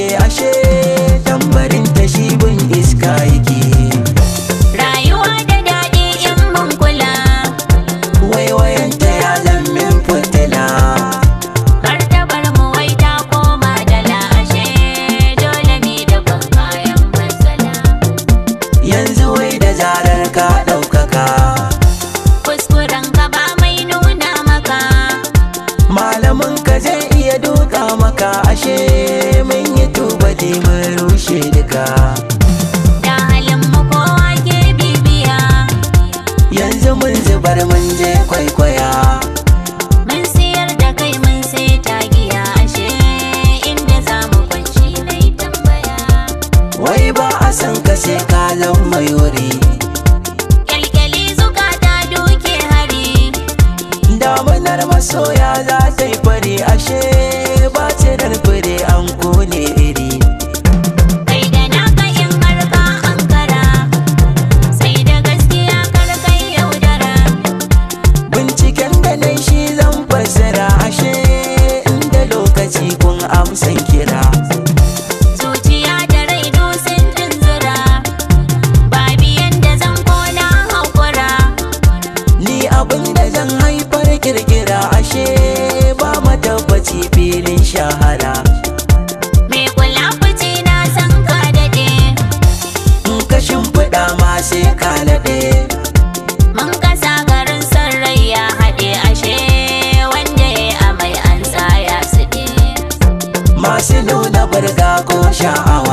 take ashe tambarin ta shi bin iska yake. Rayuwa da daɗi in mun kula, Waiwayanta ya zammin fitila. martabar mu wai ta koma dala ashe dole mi da ban kayan matsala. Yanzu wai da zarar ka ɗaukaka, Kuskuren ka ba mai nuna maka, malamin ka zai iya duka maka ashe mun yi tubali mun rushe duka. da halin mu kowa ke bibiya. Yanzu mun zubar mun je kwaikwaya. Mun siyar da kai mun sai tagiya ashe inda za mu kwanci na yi tambaya. Wai ba a san ka sai ka zama yori. Kyalkyali zukata duke hari, Damunar masoya za ta yi fari ashe ba cirar fure an kone iri. kai da naka in har ka ankara, sai da gaskiya kar kai yaudara. Binciken da nai shi zan fassara ashe inda lokaci kun amsan kira. Zuciya da rai sun tunzura, ba biyan da zan kona haƙura. Ni abin da zan haifar kirkira ashe ba matabbaci filin shahara. Me kula fice na san ka daɗe, In ka shimfiɗa ma sai ka naɗe. mun kasa garin son rai ya haɗe ashe wanda ya amai an sa ya siɗe. Masu nuna burga ko sha'awa